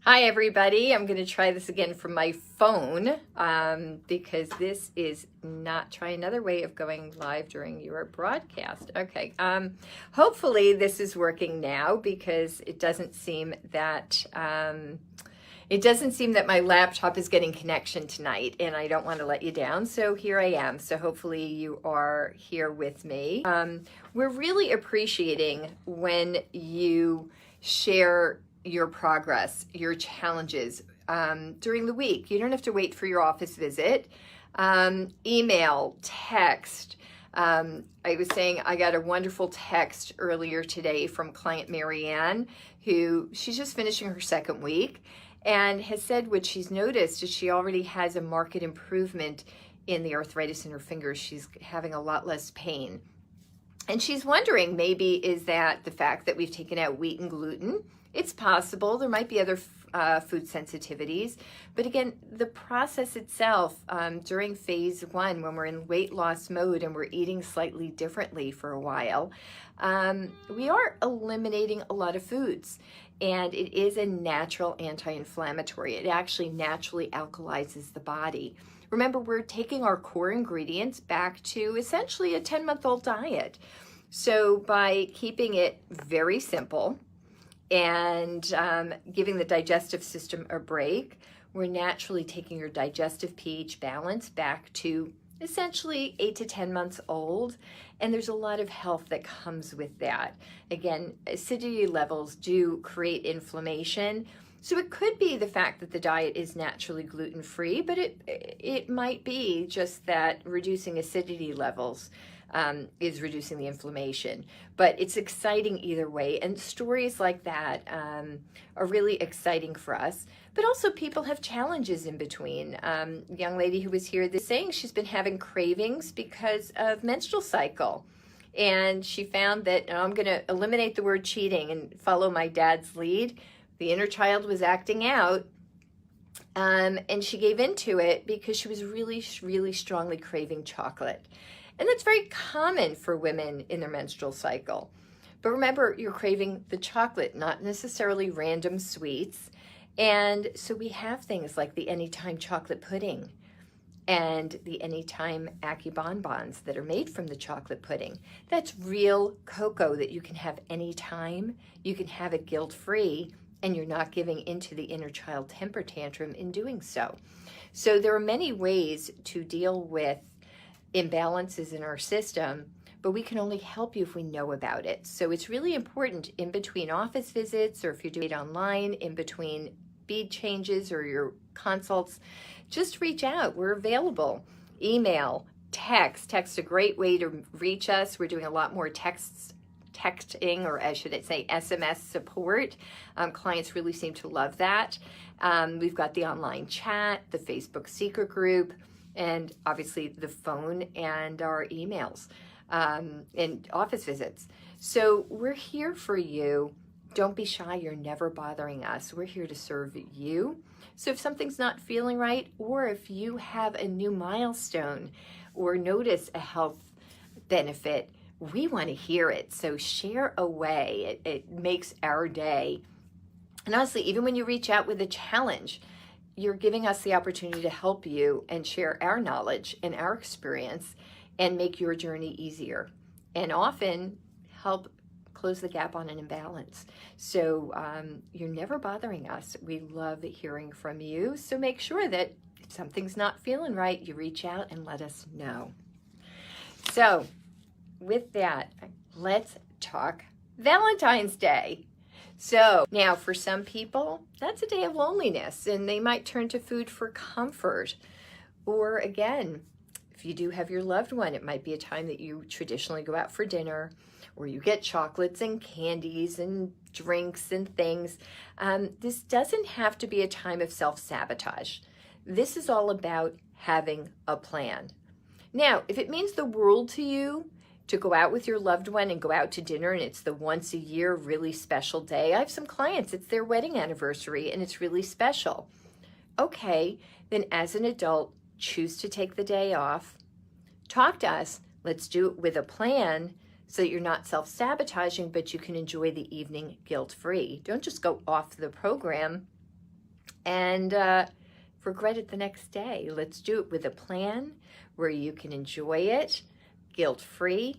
Hi everybody, I'm going to try this again from my phone because this is not, try another way of going live during your broadcast. Okay, hopefully this is working now because it doesn't seem that my laptop is getting connection tonight, and I don't want to let you down, so here I am. So hopefully you are here with me. We're really appreciating when you share your progress, your challenges during the week. You don't have to wait for your office visit. Email, text. I was saying I got a wonderful text earlier today from client Marianne, who she's just finishing her second week and has said what she's noticed is she already has a marked improvement in the arthritis in her fingers. She's having a lot less pain. And she's wondering, maybe is that the fact that we've taken out wheat and gluten? It's possible. There might be other food sensitivities. But again, the process itself during phase one, when we're in weight loss mode and we're eating slightly differently for a while, we are eliminating a lot of foods. And it is a natural anti-inflammatory. It actually naturally alkalizes the body. Remember, we're taking our core ingredients back to essentially a 10-month-old diet. So by keeping it very simple and giving the digestive system a break, we're naturally taking your digestive pH balance back to essentially 8 to 10 months old. And there's a lot of health that comes with that. Again, acidity levels do create inflammation. So it could be the fact that the diet is naturally gluten-free, but it might be just that reducing acidity levels is reducing the inflammation. But it's exciting either way, and stories like that are really exciting for us. But also people have challenges in between. Young lady who was here this saying she's been having cravings because of menstrual cycle. And she found that, I'm going to eliminate the word cheating and follow my dad's lead. The inner child was acting out, and she gave into it because she was really, really strongly craving chocolate. And that's very common for women in their menstrual cycle. But remember, you're craving the chocolate, not necessarily random sweets. And so we have things like the Anytime chocolate pudding and the Anytime Ackee bonbons that are made from the chocolate pudding. That's real cocoa that you can have anytime. You can have it guilt-free, and you're not giving into the inner child temper tantrum in doing so. So there are many ways to deal with imbalances in our system, but we can only help you if we know about it. So it's really important in between office visits, or if you're doing it online, in between bead changes or your consults, just reach out. We're available. Email, text. Text a great way to reach us. We're doing a lot more texting, or as should I say, SMS support. Clients really seem to love that. We've got the online chat, the Facebook secret group, and obviously the phone and our emails and office visits. So we're here for you. Don't be shy. You're never bothering us. We're here to serve you. So if something's not feeling right, or if you have a new milestone or notice a health benefit, we want to hear it. So share away. It makes our day. And honestly, even when you reach out with a challenge, you're giving us the opportunity to help you and share our knowledge and our experience and make your journey easier, and often help close the gap on an imbalance. So you're never bothering us. We love hearing from you. So make sure that if something's not feeling right, you reach out and let us know. So with that, let's talk Valentine's Day. So now for some people, that's a day of loneliness, and they might turn to food for comfort. Or again, if you do have your loved one, it might be a time that you traditionally go out for dinner, or you get chocolates and candies and drinks and things. This doesn't have to be a time of self-sabotage. This is all about having a plan. Now, if it means the world to you to go out with your loved one and go out to dinner, and it's the once a year really special day. I have some clients, it's their wedding anniversary and it's really special. Okay, then as an adult, choose to take the day off. Talk to us. Let's do it with a plan so that you're not self-sabotaging, but you can enjoy the evening guilt-free. Don't just go off the program and regret it the next day. Let's do it with a plan where you can enjoy it guilt-free,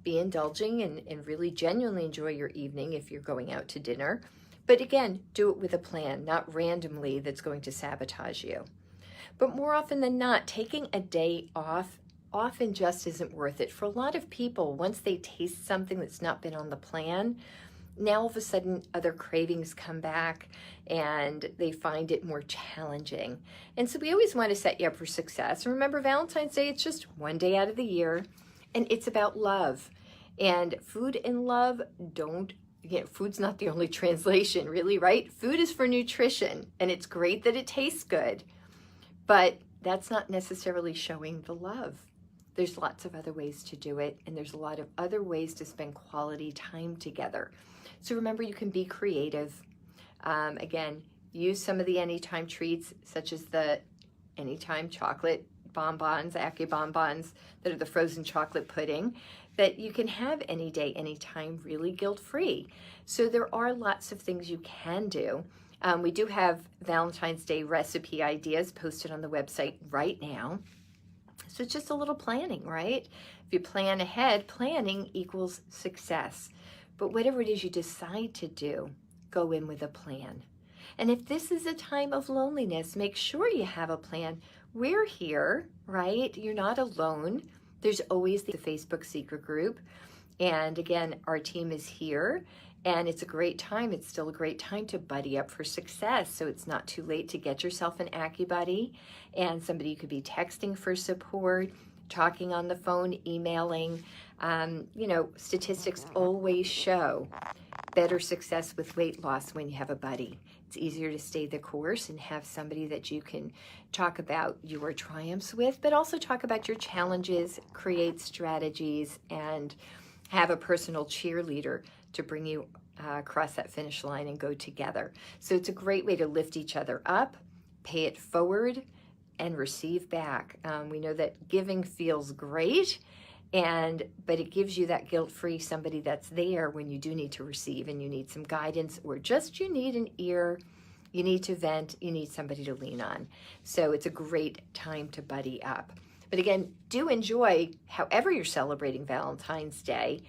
be indulging and really genuinely enjoy your evening if you're going out to dinner. But again, do it with a plan, not randomly that's going to sabotage you. But more often than not, taking a day off often just isn't worth it. For a lot of people, once they taste something that's not been on the plan, now all of a sudden other cravings come back and they find it more challenging. And so we always want to set you up for success. Remember, Valentine's Day, it's just one day out of the year, and it's about love. And food and love food's not the only translation, really, right? Food is for nutrition, and it's great that it tastes good, but that's not necessarily showing the love. There's lots of other ways to do it, and there's a lot of other ways to spend quality time together. So remember, you can be creative. Again, use some of the anytime treats, such as the anytime chocolate bonbons, Accu bonbons, that are the frozen chocolate pudding, that you can have any day, anytime, really guilt-free. So there are lots of things you can do. We do have Valentine's Day recipe ideas posted on the website right now. So it's just a little planning, right? If you plan ahead, planning equals success. But whatever it is you decide to do, go in with a plan. And if this is a time of loneliness, make sure you have a plan. We're here, right? You're not alone. There's always the Facebook secret group. And again, our team is here, and it's a great time. It's still a great time to buddy up for success. So it's not too late to get yourself an AccuBuddy and somebody you could be texting for support, talking on the phone, emailing. Statistics always show better success with weight loss when you have a buddy. It's easier to stay the course and have somebody that you can talk about your triumphs with, but also talk about your challenges, create strategies, and have a personal cheerleader to bring you across that finish line and go together. So it's a great way to lift each other up, pay it forward, and receive back. We know that giving feels great, but it gives you that guilt-free somebody that's there when you do need to receive and you need some guidance, or just you need an ear, you need to vent, you need somebody to lean on. So it's a great time to buddy up. But again, do enjoy, however you're celebrating Valentine's Day,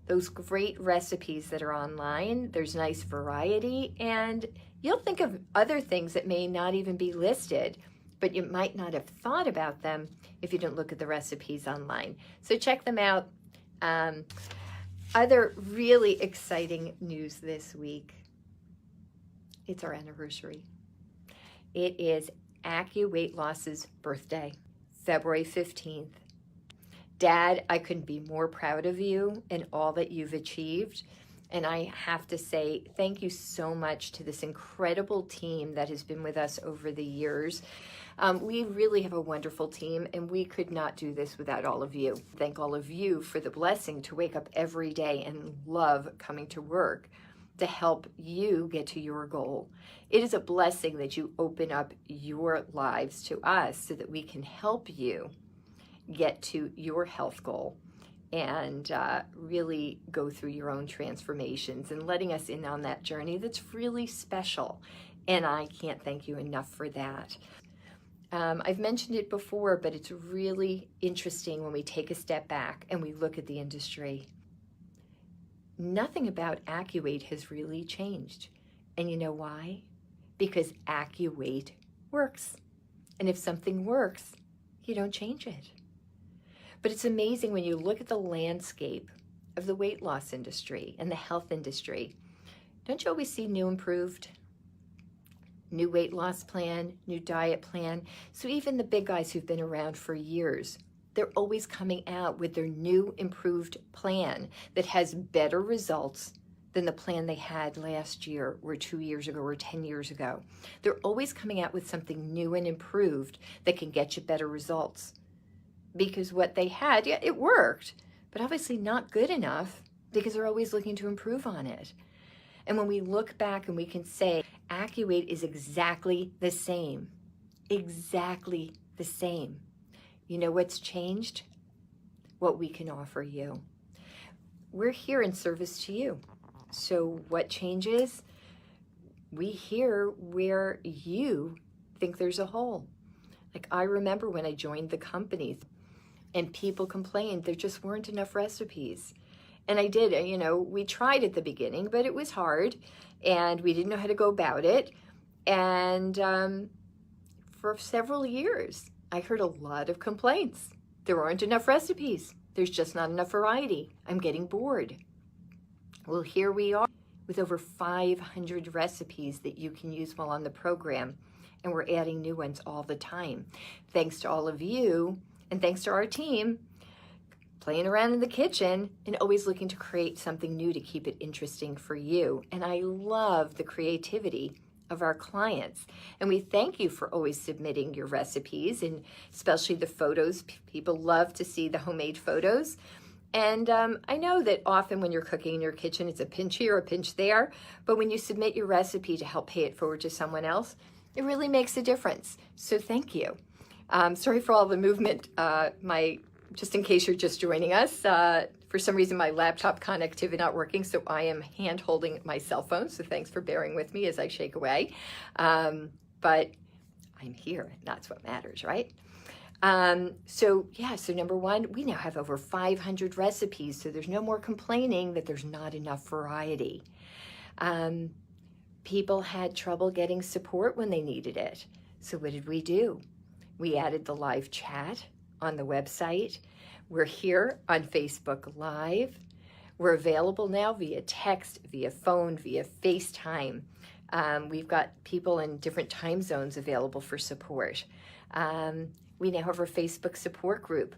those great recipes that are online. There's nice variety, and you'll think of other things that may not even be listed, but you might not have thought about them if you didn't look at the recipes online. So check them out. Other really exciting news this week. It's our anniversary. It is Accu Weight Loss's birthday, February 15th. Dad, I couldn't be more proud of you and all that you've achieved. And I have to say thank you so much to this incredible team that has been with us over the years. We really have a wonderful team, and we could not do this without all of you. Thank all of you for the blessing to wake up every day and love coming to work to help you get to your goal. It is a blessing that you open up your lives to us so that we can help you get to your health goal and really go through your own transformations and letting us in on that journey that's really special. And I can't thank you enough for that. I've mentioned it before, but it's really interesting when we take a step back and we look at the industry. Nothing about AccuWeight has really changed. And you know why? Because AccuWeight works. And if something works, you don't change it. But it's amazing when you look at the landscape of the weight loss industry and the health industry. Don't you always see new improved? New weight loss plan, new diet plan. So even the big guys who've been around for years, they're always coming out with their new improved plan that has better results than the plan they had last year or 2 years ago or 10 years ago. They're always coming out with something new and improved that can get you better results. Because what they had, yeah, it worked, but obviously not good enough because they're always looking to improve on it. And when we look back and we can say, AccuWeight is exactly the same. Exactly the same. You know what's changed? What we can offer you. We're here in service to you. So what changes? we hear where you think there's a hole. Like, I remember when I joined the company and people complained there just weren't enough recipes. And I did, we tried at the beginning, but it was hard and we didn't know how to go about it. And for several years, I heard a lot of complaints. There aren't enough recipes. There's just not enough variety. I'm getting bored. Well, here we are with over 500 recipes that you can use while on the program. And we're adding new ones all the time. Thanks to all of you and thanks to our team playing around in the kitchen and always looking to create something new to keep it interesting for you. And I love the creativity of our clients. And we thank you for always submitting your recipes, and especially the photos. People love to see the homemade photos. And I know that often when you're cooking in your kitchen, it's a pinch here, a pinch there. But when you submit your recipe to help pay it forward to someone else, it really makes a difference. So thank you. Sorry for all the movement. Just in case you're just joining us, for some reason my laptop connectivity not working, so I am hand holding my cell phone. So thanks for bearing with me as I shake away. But I'm here, and that's what matters, right? So number one, we now have over 500 recipes, so there's no more complaining that there's not enough variety. People had trouble getting support when they needed it. So what did we do? We added the live chat on the website. We're here on Facebook Live. We're available now via text, via phone, via FaceTime. We've got people in different time zones available for support. We now have our Facebook support group.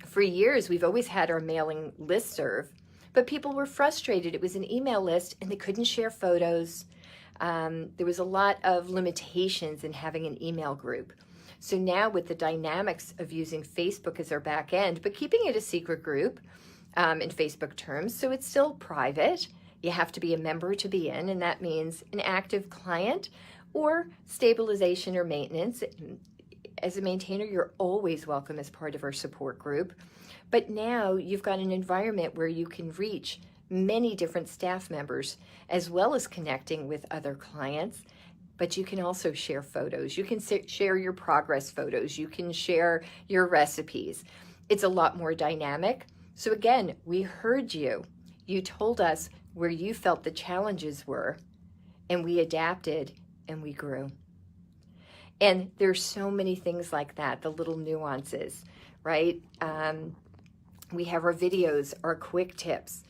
For years, we've always had our mailing listserv, but people were frustrated. It was an email list and they couldn't share photos. There was a lot of limitations in having an email group. So now with the dynamics of using Facebook as our back end, but keeping it a secret group in Facebook terms, so it's still private. You have to be a member to be in, and that means an active client or stabilization or maintenance. As a maintainer, you're always welcome as part of our support group. But now you've got an environment where you can reach many different staff members, as well as connecting with other clients. But you can also share photos. You can share your progress photos. You can share your recipes. It's a lot more dynamic. So again, we heard you. You told us where you felt the challenges were, and we adapted and we grew. And there's so many things like that, the little nuances, right? We have our videos, our quick tips.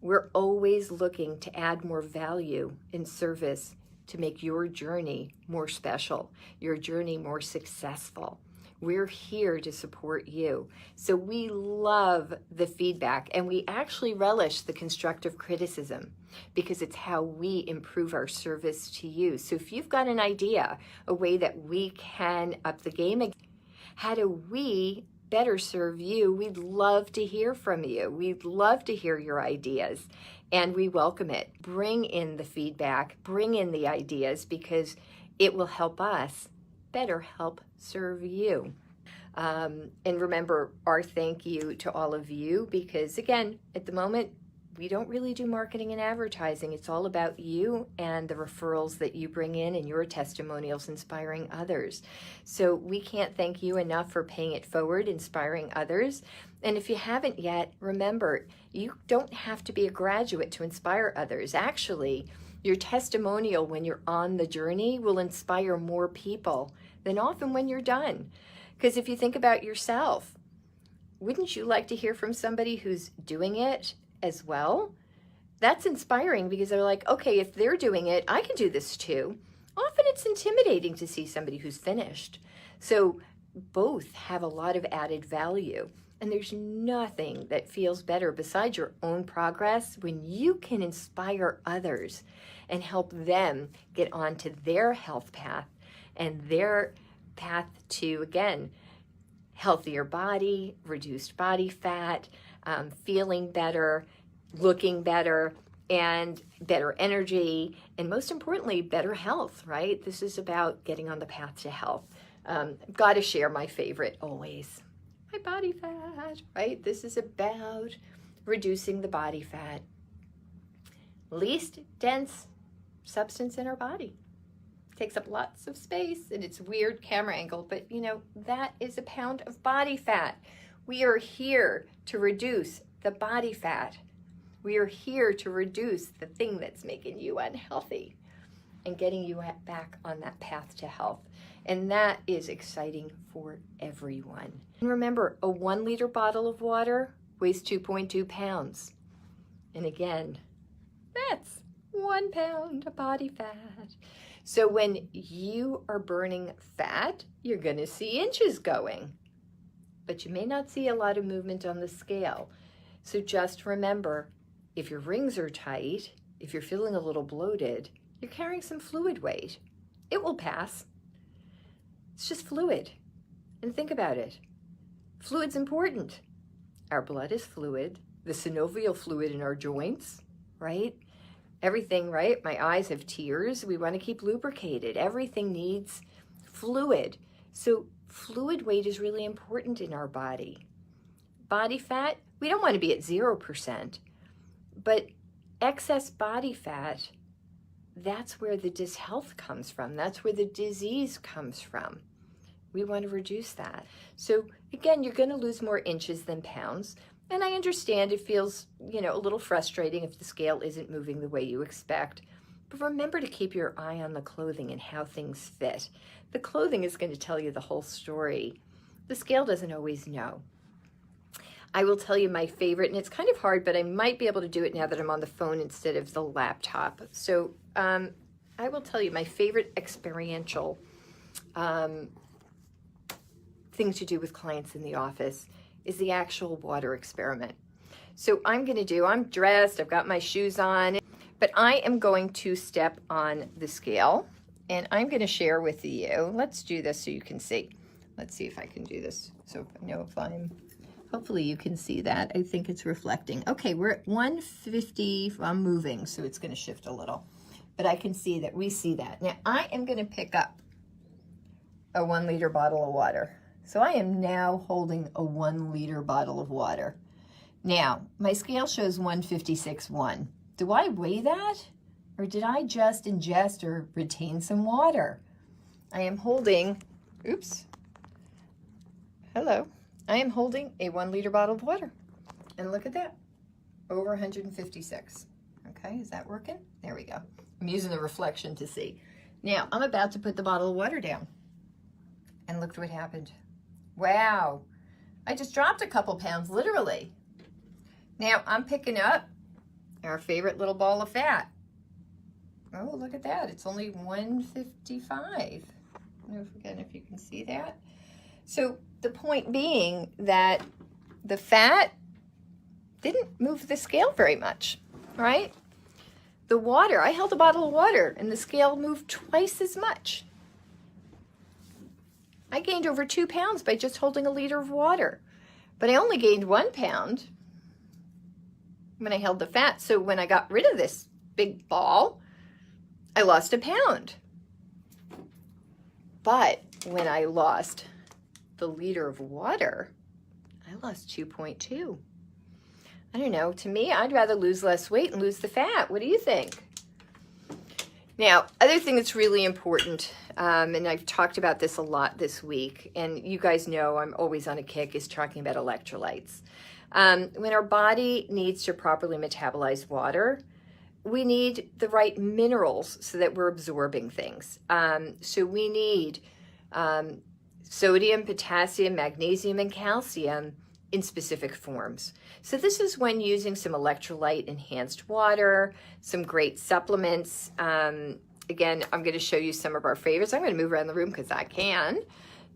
We're always looking to add more value in service to make your journey more special, your journey more successful. We're here to support you. So we love the feedback, and we actually relish the constructive criticism because it's how we improve our service to you. So if you've got an idea, a way that we can up the game, how do we better serve you? We'd love to hear from you. We'd love to hear your ideas, and we welcome it. Bring in the feedback, bring in the ideas, because it will help us better help serve you. And remember our thank you to all of you, because again, at the moment, we don't really do marketing and advertising. It's all about you and the referrals that you bring in and your testimonials inspiring others. So we can't thank you enough for paying it forward, inspiring others. And if you haven't yet, remember, you don't have to be a graduate to inspire others. Actually, your testimonial when you're on the journey will inspire more people than often when you're done. Because if you think about yourself, wouldn't you like to hear from somebody who's doing it as well? That's inspiring, because they're like, okay, if they're doing it, I can do this too. Often it's intimidating to see somebody who's finished. So both have a lot of added value. And there's nothing that feels better besides your own progress when you can inspire others and help them get onto their health path and their path to, again, healthier body, reduced body fat, feeling better, looking better, and better energy, and most importantly, better health, right? This is about getting on the path to health. I've got to share my favorite always, my body fat, right? This is about reducing the body fat. Least dense substance in our body. It takes up lots of space, and it's a weird camera angle, but you know, that is a pound of body fat. We are here to reduce the body fat. We are here to reduce the thing that's making you unhealthy and getting you back on that path to health. And that is exciting for everyone. And remember, a 1 liter bottle of water weighs 2.2 pounds. And again, that's 1 pound of body fat. So when you are burning fat, you're gonna see inches going, but you may not see a lot of movement on the scale. So just remember, if your rings are tight, if you're feeling a little bloated, you're carrying some fluid weight. It will pass. It's just fluid. And think about it. Fluid's important. Our blood is fluid. The synovial fluid in our joints, right? Everything, right? My eyes have tears. We want to keep lubricated. Everything needs fluid. So fluid weight is really important in our body. Body fat, we don't want to be at 0%, but excess body fat, that's where the dishealth comes from. That's where the disease comes from. We want to reduce that. So again, you're going to lose more inches than pounds. And I understand it feels, you know, a little frustrating if the scale isn't moving the way you expect. But remember to keep your eye on the clothing and how things fit. The clothing is going to tell you the whole story. The scale doesn't always know. I will tell you my favorite, and it's kind of hard, but I might be able to do it now that I'm on the phone instead of the laptop. So I will tell you my favorite experiential thing to do with clients in the office is the actual water experiment. So I'm dressed, I've got my shoes on, but I am going to step on the scale and I'm going to share with you. Let's do this so you can see. Let's see if I can do this. So I know if hopefully you can see that. I think it's reflecting. Okay, we're at 150. I'm moving, so it's going to shift a little. But I can see that. We see that. Now, I am going to pick up a 1 liter bottle of water. So I am now holding a 1 liter bottle of water. Now, my scale shows 156.1. Do I weigh that? Or did I just ingest or retain some water? I am holding, oops, hello. I am holding a 1 liter bottle of water. And look at that, over 156. Okay, is that working? There we go. I'm using the reflection to see. Now, I'm about to put the bottle of water down. And look what happened. Wow, I just dropped a couple pounds, literally. Now, I'm picking up our favorite little ball of fat. Oh, look at that. It's only 155. I don't know if you can see that. So the point being that the fat didn't move the scale very much, right? The water, I held a bottle of water and the scale moved twice as much. I gained over 2 pounds by just holding a liter of water, but I only gained 1 pound when I held the fat. So when I got rid of this big ball, I lost 1 pound. But when I lost the liter of water, I lost 2.2. I don't know, to me, I'd rather lose less weight and lose the fat. What do you think? Now, other thing that's really important, and I've talked about this a lot this week, and you guys know I'm always on a kick, is talking about electrolytes. When our body needs to properly metabolize water, we need the right minerals so that we're absorbing things. So we need sodium, potassium, magnesium, and calcium in specific forms. So this is when using some electrolyte enhanced water, some great supplements. Again, I'm going to show you some of our favorites. I'm going to move around the room because I can.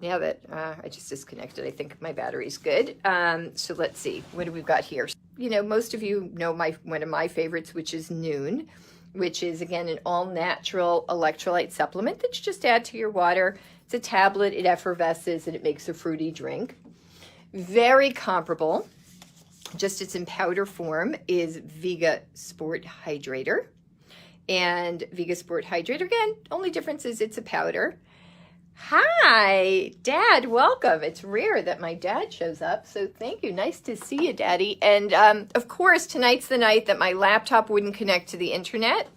Now that I just disconnected, I think my battery's good. So let's see, what do we've got here? You know, most of you know one of my favorites, which is Noon, which is, again, an all-natural electrolyte supplement that you just add to your water. It's a tablet, it effervesces, and it makes a fruity drink. Very comparable, just it's in powder form, is Vega Sport Hydrator. And Vega Sport Hydrator, again, only difference is it's a powder. Hi, Dad, welcome. It's rare that my dad shows up, so thank you. Nice to see you, Daddy. And of course, tonight's the night that my laptop wouldn't connect to the internet.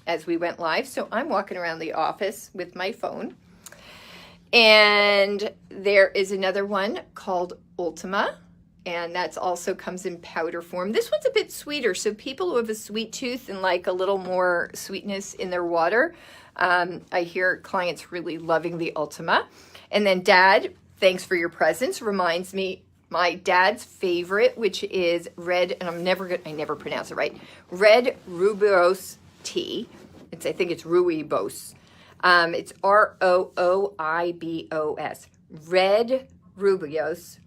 as we went live. So I'm walking around the office with my phone. And there is another one called Ultima, and that's also comes in powder form. This one's a bit sweeter, so people who have a sweet tooth and like a little more sweetness in their water, I hear clients really loving the Ultima. And then Dad, thanks for your presence, reminds me my dad's favorite, which is red, and I never pronounce it right, red rooibos tea. I think it's rooibos. It's Rooibos. Red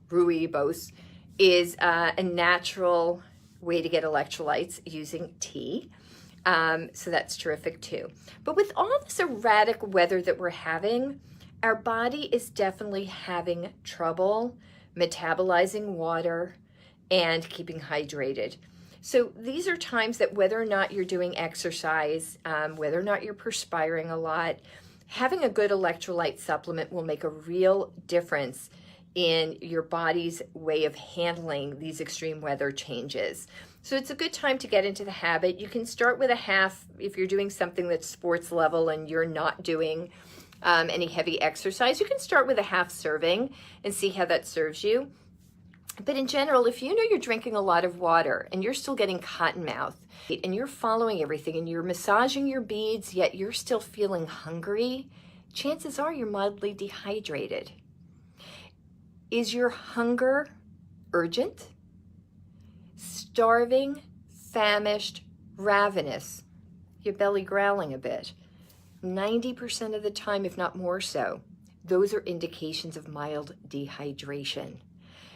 rooibos is a natural way to get electrolytes using tea. So that's terrific too. But with all this erratic weather that we're having, our body is definitely having trouble metabolizing water and keeping hydrated. So these are times that whether or not you're doing exercise, whether or not you're perspiring a lot, having a good electrolyte supplement will make a real difference in your body's way of handling these extreme weather changes. So it's a good time to get into the habit. You can start with a half if you're doing something that's sports level and you're not doing any heavy exercise. You can start with a half serving and see how that serves you. But in general, if you know you're drinking a lot of water and you're still getting cotton mouth and you're following everything and you're massaging your beads, yet you're still feeling hungry, chances are you're mildly dehydrated. Is your hunger urgent, starving, famished, ravenous, your belly growling a bit? 90% of the time, if not more so, those are indications of mild dehydration.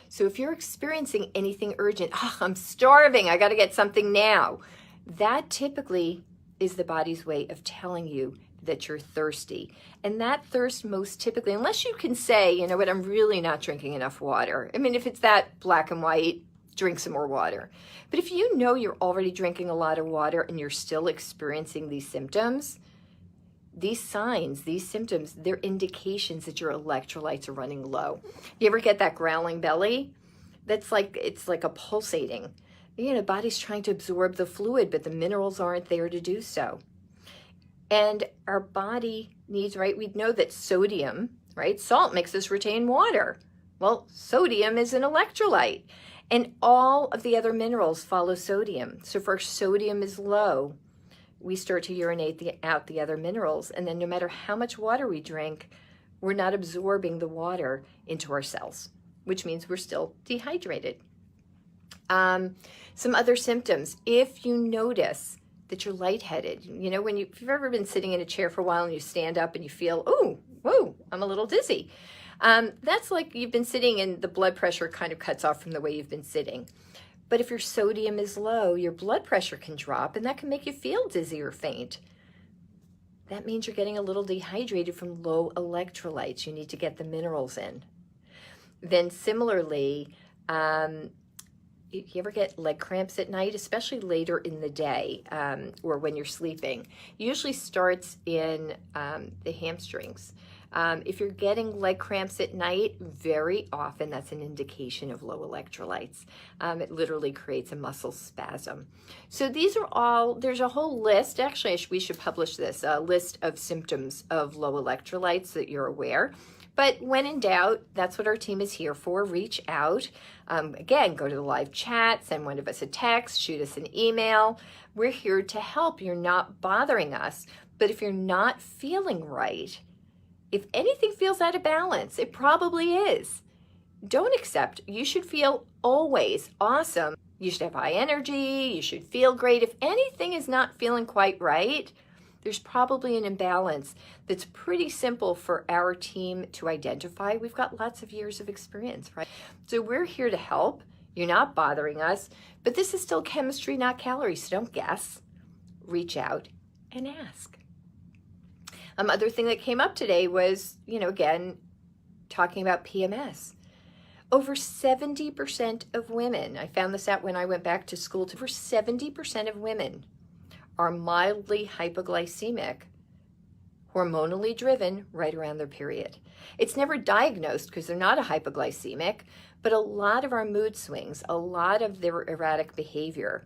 So if you're experiencing anything urgent, I'm starving, I got to get something now, that typically is the body's way of telling you that you're thirsty. And that thirst most typically, unless you can say, you know what, I'm really not drinking enough water. I mean, if it's that black and white, drink some more water. But if you know you're already drinking a lot of water and you're still experiencing these symptoms, these signs, these symptoms, they're indications that your electrolytes are running low. You ever get that growling belly? It's like a pulsating. You know, body's trying to absorb the fluid, but the minerals aren't there to do so. And our body needs, right? We know that sodium, right? Salt makes us retain water. Well, sodium is an electrolyte. And all of the other minerals follow sodium. So if our sodium is low, we start to urinate out the other minerals. And then no matter how much water we drink, we're not absorbing the water into our cells, which means we're still dehydrated. Some other symptoms, if you notice that you're lightheaded, you know, if you've ever been sitting in a chair for a while and you stand up and you feel, oh, whoa, I'm a little dizzy. That's like you've been sitting and the blood pressure kind of cuts off from the way you've been sitting. But if your sodium is low, your blood pressure can drop and that can make you feel dizzy or faint. That means you're getting a little dehydrated from low electrolytes. You need to get the minerals in. Then similarly, you ever get leg cramps at night, especially later in the day or when you're sleeping? It usually starts in the hamstrings. If you're getting leg cramps at night, very often that's an indication of low electrolytes. It literally creates a muscle spasm. So these are all, there's a whole list, actually we should publish this, a list of symptoms of low electrolytes so that you're aware. But when in doubt, that's what our team is here for. Reach out. Again, go to the live chat, send one of us a text, shoot us an email. We're here to help. You're not bothering us. But if you're not feeling right, if anything feels out of balance, it probably is. Don't accept. You should feel always awesome. You should have high energy. You should feel great. If anything is not feeling quite right, there's probably an imbalance that's pretty simple for our team to identify. We've got lots of years of experience, right? So we're here to help. You're not bothering us, but this is still chemistry, not calories. So don't guess. Reach out and ask. Other thing that came up today was, again, talking about PMS. Over 70% of women, I found this out when I went back to school, over 70% of women are mildly hypoglycemic, hormonally driven right around their period. It's never diagnosed because they're not a hypoglycemic, but a lot of our mood swings, a lot of their erratic behavior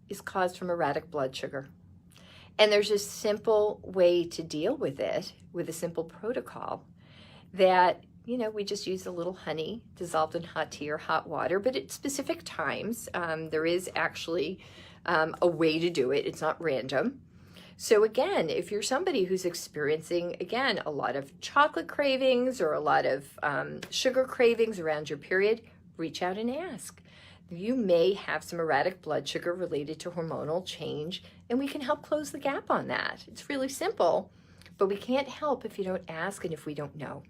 is caused from erratic blood sugar. And there's a simple way to deal with it, with a simple protocol that, we just use a little honey dissolved in hot tea or hot water, but at specific times. There is actually a way to do it. It's not random. So again, if you're somebody who's experiencing, again, a lot of chocolate cravings or a lot of sugar cravings around your period, reach out and ask. You may have some erratic blood sugar related to hormonal change, and we can help close the gap on that. It's really simple, but we can't help if you don't ask and if we don't know.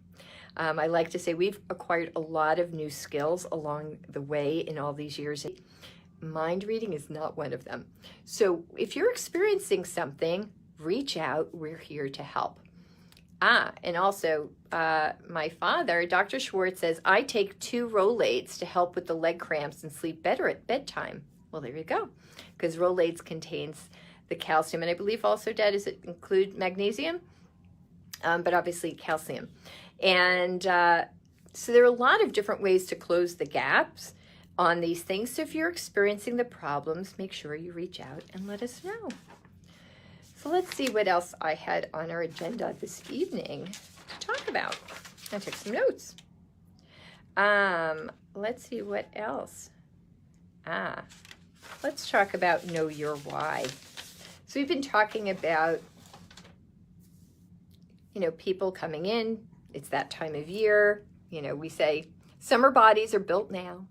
I like to say we've acquired a lot of new skills along the way in all these years. Mind reading is not one of them. So if you're experiencing something, reach out. We're here to help. And also, my father, Dr. Schwartz, says, I take 2 Rolaids to help with the leg cramps and sleep better at bedtime. Well, there you go. Because Rolaids contains the calcium. And I believe also, Dad, does it include magnesium? But obviously calcium. And so there are a lot of different ways to close the gaps on these things. So if you're experiencing the problems, make sure you reach out and let us know. So let's see what else I had on our agenda this evening to talk about. I took some notes. Let's see what else. Let's talk about know your why. So we've been talking about, people coming in. It's that time of year. We say summer bodies are built now.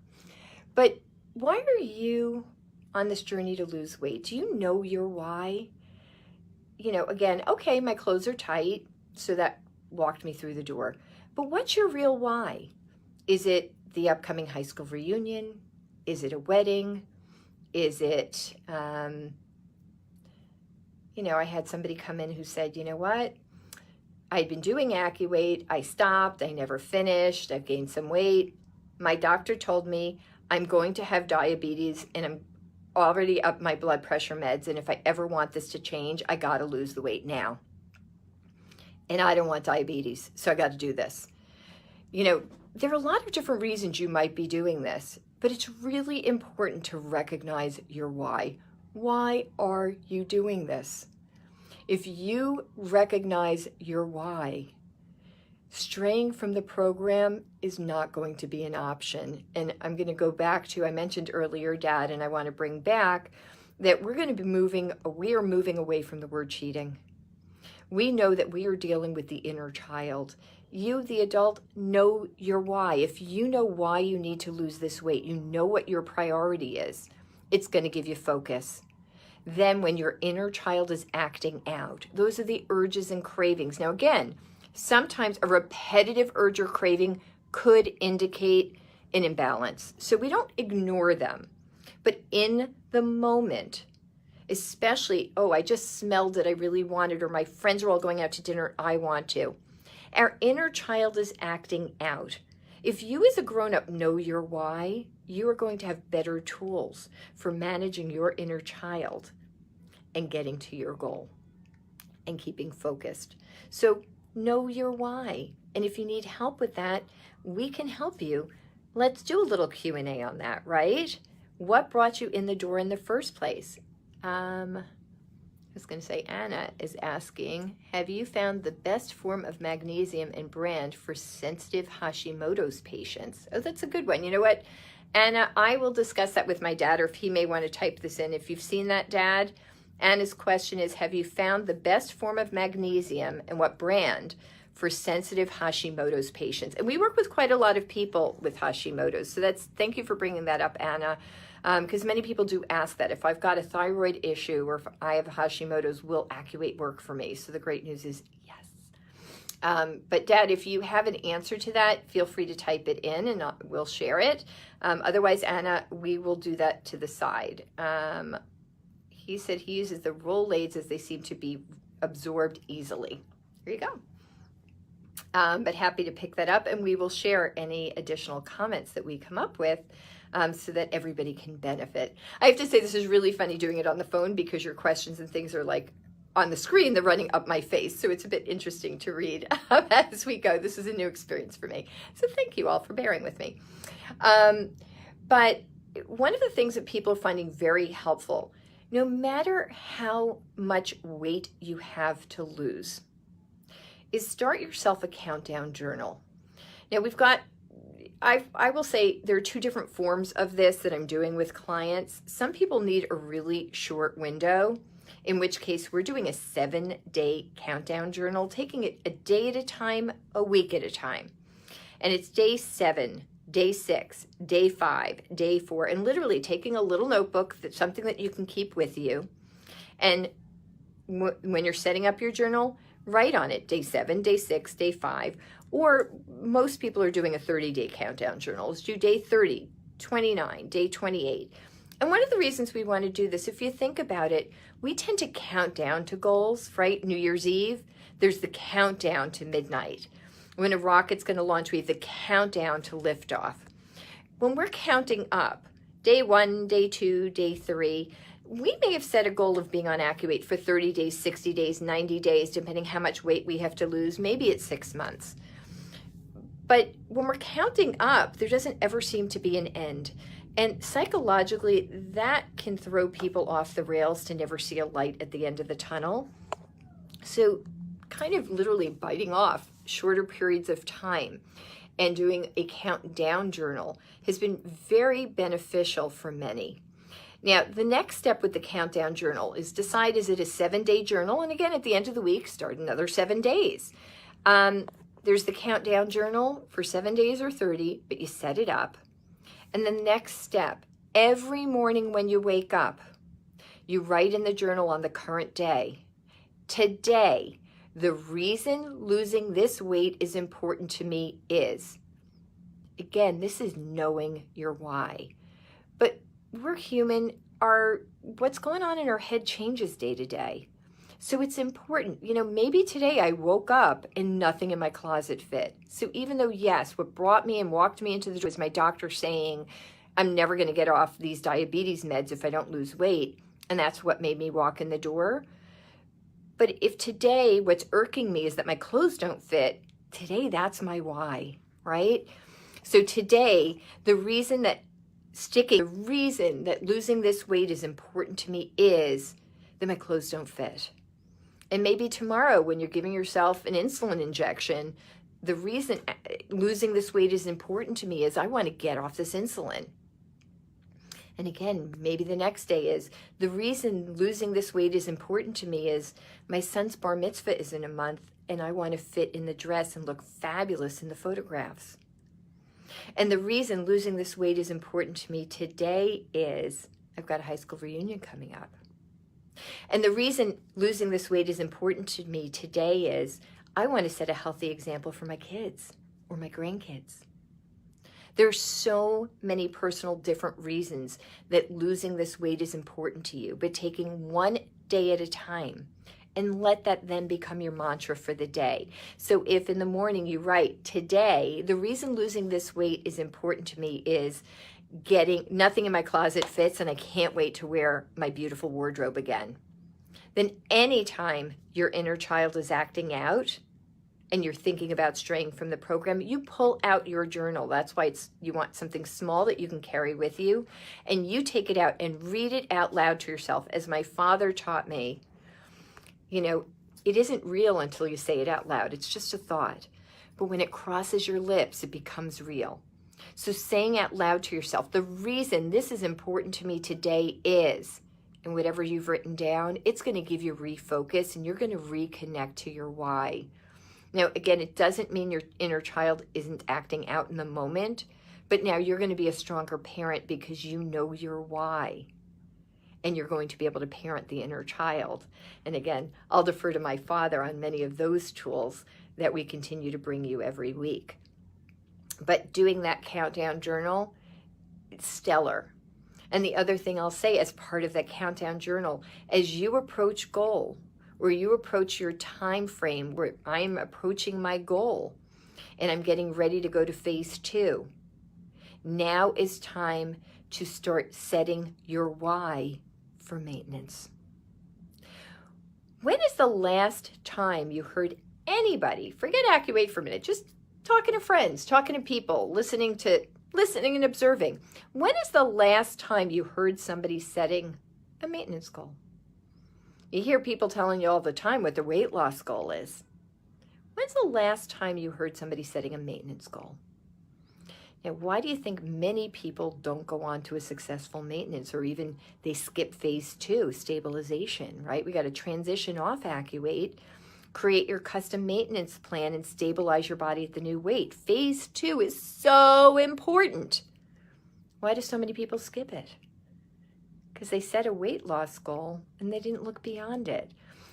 But why are you on this journey to lose weight? Do you know your why? Again, okay, my clothes are tight, so that walked me through the door. But what's your real why? Is it the upcoming high school reunion? Is it a wedding? Is it, I had somebody come in who said, you know what? I'd been doing AccuWeight. I stopped. I never finished. I've gained some weight. My doctor told me I'm going to have diabetes and I'm already up my blood pressure meds. And if I ever want this to change, I got to lose the weight now. And I don't want diabetes, so I got to do this. There are a lot of different reasons you might be doing this, but it's really important to recognize your why. Why are you doing this? If you recognize your why, straying from the program is not going to be an option. And I'm going to go back to, I mentioned earlier, Dad, and I want to bring back that we are moving away from the word cheating. We know that we are dealing with the inner child. You, the adult, know your why. If you know why you need to lose this weight, you know what your priority is, it's going to give you focus. Then when your inner child is acting out, those are the urges and cravings. Now again, sometimes a repetitive urge or craving could indicate an imbalance. So we don't ignore them. But in the moment, especially, I just smelled it, I really want it, or my friends are all going out to dinner, I want to. Our inner child is acting out. If you as a grown-up know your why, you are going to have better tools for managing your inner child and getting to your goal and keeping focused. So know your why. And if you need help with that, we can help you. Let's do a little Q&A on that, right? What brought you in the door in the first place? I was going to say, Anna is asking, have you found the best form of magnesium and brand for sensitive Hashimoto's patients? Oh, that's a good one. You know what, Anna, I will discuss that with my dad, or if he may want to type this in. If you've seen that, Dad, Anna's question is, have you found the best form of magnesium and what brand for sensitive Hashimoto's patients? And we work with quite a lot of people with Hashimoto's. So thank you for bringing that up, Anna. Because many people do ask that. If I've got a thyroid issue or if I have Hashimoto's, will AccuWeight work for me? So the great news is yes. But Dad, if you have an answer to that, feel free to type it in and we'll share it. Otherwise, Anna, we will do that to the side. He said he uses the Rolaids as they seem to be absorbed easily. Here you go. But happy to pick that up, and we will share any additional comments that we come up with so that everybody can benefit. I have to say, this is really funny doing it on the phone because your questions and things are like on the screen, they're running up my face. So it's a bit interesting to read as we go. This is a new experience for me. So thank you all for bearing with me. But one of the things that people are finding very helpful no matter how much weight you have to lose, is start yourself a countdown journal. Now I will say there are two different forms of this that I'm doing with clients. Some people need a really short window, in which case we're doing a 7-day countdown journal, taking it a day at a time, a week at a time. And it's day 7, day 6, day 5, day 4, and literally taking a little notebook, that's something that you can keep with you. And when you're setting up your journal, write on it day 7, day 6, day 5, or most people are doing a 30-day countdown journal. Let's do day 30, 29, day 28. And one of the reasons we want to do this, if you think about it, we tend to count down to goals, right? New Year's Eve, there's the countdown to midnight. When a rocket's going to launch, we have the countdown to liftoff. When we're counting up, day 1, day 2, day 3, we may have set a goal of being on AccuWeight for 30 days, 60 days, 90 days, depending how much weight we have to lose. Maybe it's 6 months. But when we're counting up, there doesn't ever seem to be an end. And psychologically, that can throw people off the rails to never see a light at the end of the tunnel. So kind of literally biting off shorter periods of time and doing a countdown journal has been very beneficial for many. Now, the next step with the countdown journal is decide, is it a 7-day journal? And again, at the end of the week, start another 7 days. There's the countdown journal for 7 days or 30, but you set it up. And the next step, every morning when you wake up, you write in the journal on the current day. Today, the reason losing this weight is important to me is, again, this is knowing your why. But we're human. What's going on in our head changes day to day. So it's important, maybe today I woke up and nothing in my closet fit. So even though, yes, what brought me and walked me into the door was my doctor saying, I'm never going to get off these diabetes meds if I don't lose weight. And that's what made me walk in the door. But if today what's irking me is that my clothes don't fit, today that's my why, right? So today, the reason that losing this weight is important to me is that my clothes don't fit. And maybe tomorrow when you're giving yourself an insulin injection, the reason losing this weight is important to me is I want to get off this insulin. And again, maybe the next day is the reason losing this weight is important to me is my son's bar mitzvah is in a month and I want to fit in the dress and look fabulous in the photographs. And the reason losing this weight is important to me today is I've got a high school reunion coming up. And the reason losing this weight is important to me today is I want to set a healthy example for my kids or my grandkids. There's so many personal different reasons that losing this weight is important to you, but taking one day at a time and let that then become your mantra for the day. So if in the morning you write, today, the reason losing this weight is important to me is nothing in my closet fits and I can't wait to wear my beautiful wardrobe again. Then anytime your inner child is acting out and you're thinking about straying from the program, you pull out your journal. That's why you want something small that you can carry with you, and you take it out and read it out loud to yourself. As my father taught me, it isn't real until you say it out loud. It's just a thought. But when it crosses your lips, it becomes real. So saying out loud to yourself, the reason this is important to me today is, and whatever you've written down, it's going to give you refocus and you're going to reconnect to your why. Now, again, it doesn't mean your inner child isn't acting out in the moment, but now you're going to be a stronger parent because you know your why. And you're going to be able to parent the inner child. And again, I'll defer to my father on many of those tools that we continue to bring you every week. But doing that countdown journal, it's stellar. And the other thing I'll say as part of that countdown journal, as you approach goal, or you approach your time frame where I'm approaching my goal and I'm getting ready to go to phase 2, now is time to start setting your why for maintenance. When is the last time you heard anybody, forget AccuWeight for a minute, just talking to friends, talking to people, listening and observing. When is the last time you heard somebody setting A maintenance goal. You hear people telling you all the time what their weight loss goal is. When's the last time you heard somebody setting a maintenance goal? Now, why do you think many people don't go on to a successful maintenance, or even they skip phase 2, stabilization, right? We got to transition off AccuWeight, create your custom maintenance plan, and stabilize your body at the new weight. Phase 2 is so important. Why do so many people skip it? Because they set a weight loss goal and they didn't look beyond it.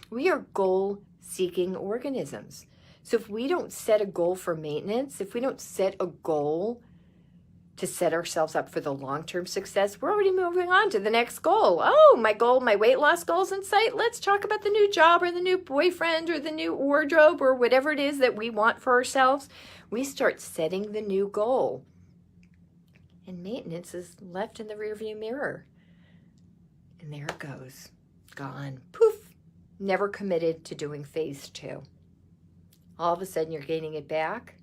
We are goal-seeking organisms. So if we don't set a goal for maintenance, if we don't set a goal to set ourselves up for the long-term success, we're already moving on to the next goal. Oh, my goal, my weight loss goal's in sight. Let's talk about the new job or the new boyfriend or the new wardrobe or whatever it is that we want for ourselves. We start setting the new goal. And maintenance is left in the rearview mirror. And there it goes. Gone. Poof. Never committed to doing phase 2. All of a sudden, you're gaining it back.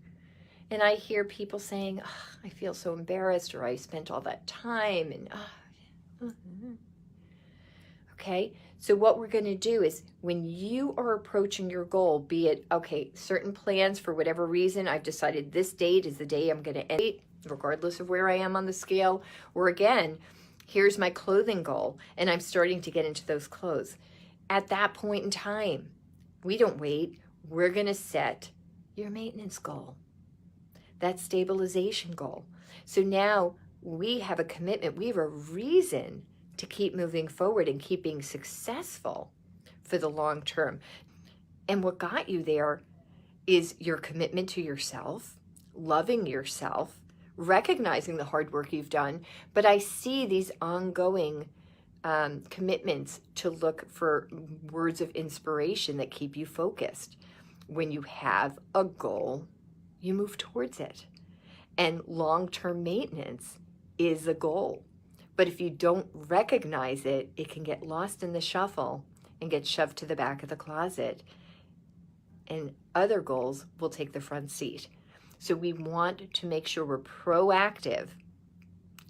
And I hear people saying, oh, I feel so embarrassed, or I spent all that time. And okay, so what we're going to do is when you are approaching your goal, be it, okay, certain plans for whatever reason, I've decided this date is the day I'm going to end, regardless of where I am on the scale, or again, here's my clothing goal, and I'm starting to get into those clothes. At that point in time, we don't wait. We're going to set your maintenance goal, that stabilization goal. So now we have a commitment. We have a reason to keep moving forward and keep being successful for the long term. And what got you there is your commitment to yourself, loving yourself, recognizing the hard work you've done. But I see these ongoing commitments to look for words of inspiration that keep you focused. When you have a goal, you move towards it. And long-term maintenance is a goal. But if you don't recognize it, it can get lost in the shuffle and get shoved to the back of the closet. And other goals will take the front seat. So we want to make sure we're proactive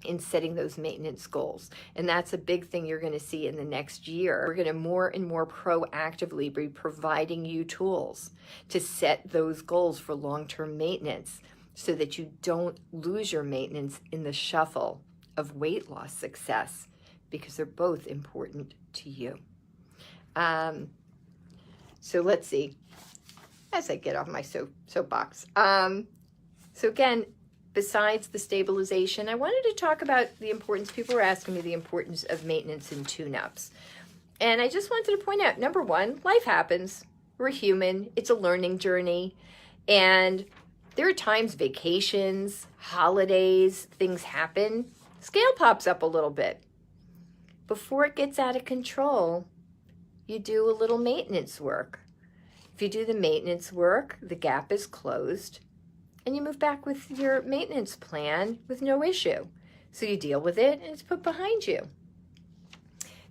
in setting those maintenance goals. And that's a big thing you're going to see in the next year. We're going to more and more proactively be providing you tools to set those goals for long-term maintenance so that you don't lose your maintenance in the shuffle of weight loss success, because they're both important to you. So let's see, as I get off my soapbox. So again, besides the stabilization, I wanted to talk about the importance. People were asking me the importance of maintenance and tune-ups. And I just wanted to point out, number one, life happens. We're human. It's a learning journey. And there are times, vacations, holidays, things happen. Scale pops up a little bit. Before it gets out of control, you do a little maintenance work. If you do the maintenance work, the gap is closed. And you move back with your maintenance plan with no issue. So you deal with it and it's put behind you.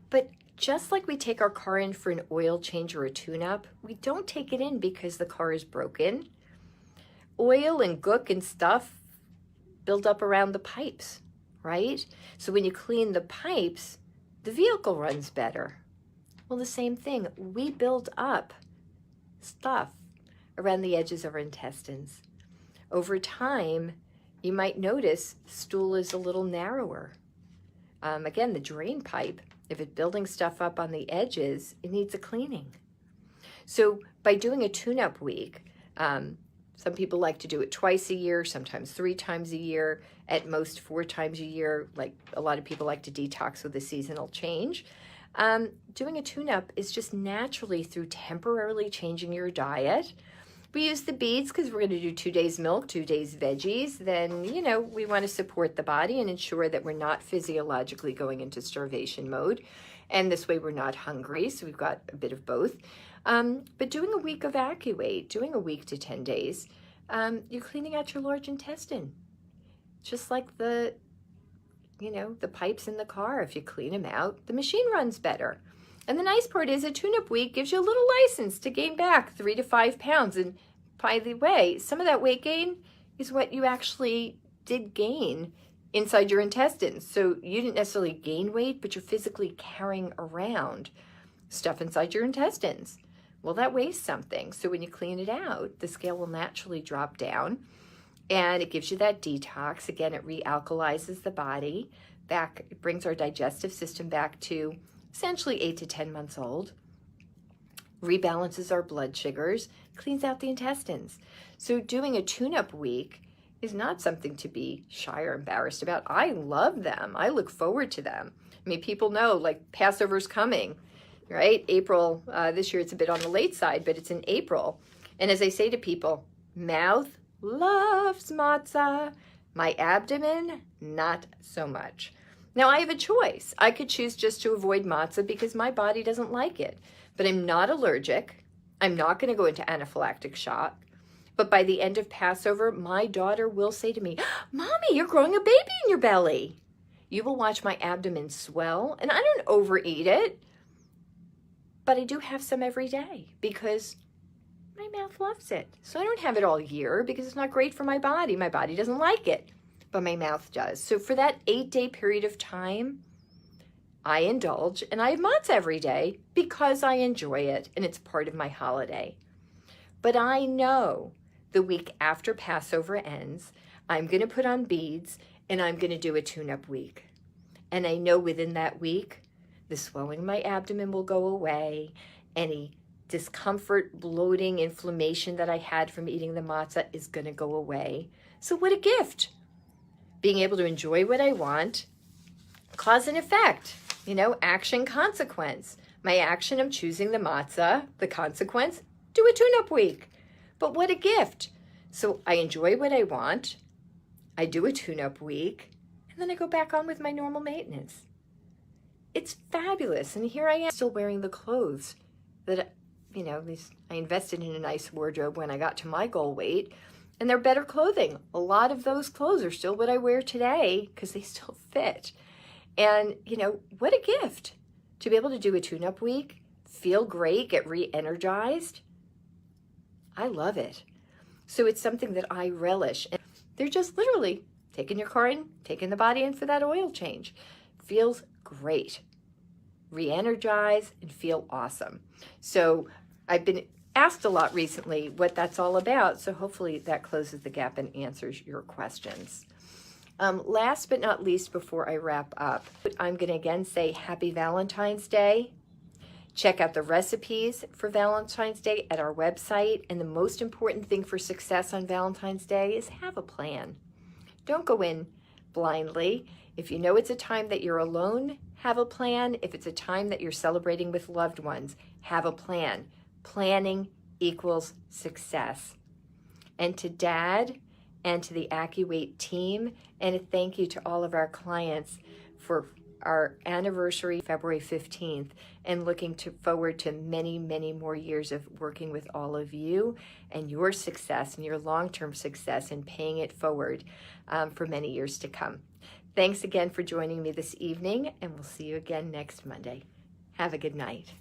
But just like we take our car in for an oil change or a tune-up, we don't take it in because the car is broken. Oil and gook and stuff build up around the pipes, right? So when you clean the pipes, the vehicle runs better. Well, the same thing. We build up stuff around the edges of our intestines. Over time, you might notice stool is a little narrower. Again, the drain pipe, if it's building stuff up on the edges, it needs a cleaning. So by doing a tune-up week, some people like to do it twice a year, sometimes 3 times a year, at most 4 times a year. Like a lot of people like to detox with a seasonal change. Doing a tune-up is just naturally through temporarily changing your diet. We use the beets because we're going to do 2 days milk, 2 days veggies. Then, you know, we want to support the body and ensure that we're not physiologically going into starvation mode. And this way we're not hungry. So we've got a bit of both. But doing a week of AccuWeight, doing a week to 10 days, you're cleaning out your large intestine. Just like the pipes in the car. If you clean them out, the machine runs better. And the nice part is a tune-up week gives you a little license to gain back 3 to 5 pounds. And by the way, some of that weight gain is what you actually did gain inside your intestines. So you didn't necessarily gain weight, but you're physically carrying around stuff inside your intestines. Well, that weighs something. So when you clean it out, the scale will naturally drop down, and it gives you that detox. Again, it realkalizes the body back. It brings our digestive system back to essentially 8 to 10 months old, rebalances our blood sugars, cleans out the intestines. So doing a tune-up week is not something to be shy or embarrassed about. I love them. I look forward to them. I mean, people know, like, Passover's coming, right? April, this year it's a bit on the late side, but it's in April. And as I say to people, mouth loves matzah. My abdomen, not so much. Now, I have a choice. I could choose just to avoid matzah because my body doesn't like it. But I'm not allergic. I'm not going to go into anaphylactic shock. But by the end of Passover, my daughter will say to me, Mommy, you're growing a baby in your belly. You will watch my abdomen swell, and I don't overeat it, but I do have some every day because my mouth loves it. So I don't have it all year because it's not great for my body. My body doesn't like it, but my mouth does. So for that 8-day period of time, I indulge, and I have matzah every day because I enjoy it, and it's part of my holiday. But I know the week after Passover ends, I'm going to put on beads, and I'm going to do a tune-up week. And I know within that week, the swelling in my abdomen will go away. Any discomfort, bloating, inflammation that I had from eating the matzah is going to go away. So what a gift. Being able to enjoy what I want, cause and effect, you know, action, consequence. My action, I'm choosing the matzah. The consequence, do a tune-up week. But what a gift. So I enjoy what I want. I do a tune-up week, and then I go back on with my normal maintenance. It's fabulous. And here I am still wearing the clothes that, you know, I invested in a nice wardrobe when I got to my goal weight, and they're better clothing. A lot of those clothes are still what I wear today because they still fit. And, you know, what a gift to be able to do a tune-up week, feel great, get re-energized. I love it. So it's something that I relish. And they're just literally taking your car in, taking the body in for that oil change. Feels great. Re-energize and feel awesome. So I've been asked a lot recently what that's all about. So hopefully that closes the gap and answers your questions. Last but not least, before I wrap up, I'm going to again say Happy Valentine's Day. Check out the recipes for Valentine's Day at our website. And the most important thing for success on Valentine's Day is have a plan. Don't go in blindly. If you know it's a time that you're alone, have a plan. If it's a time that you're celebrating with loved ones, have a plan. Planning equals success. And to Dad and to the AccuWeight team, and a thank you to all of our clients for our anniversary, February 15th, and looking forward to many, many more years of working with all of you and your success and your long-term success and paying it forward for many years to come. Thanks again for joining me this evening, and we'll see you again next Monday. Have a good night.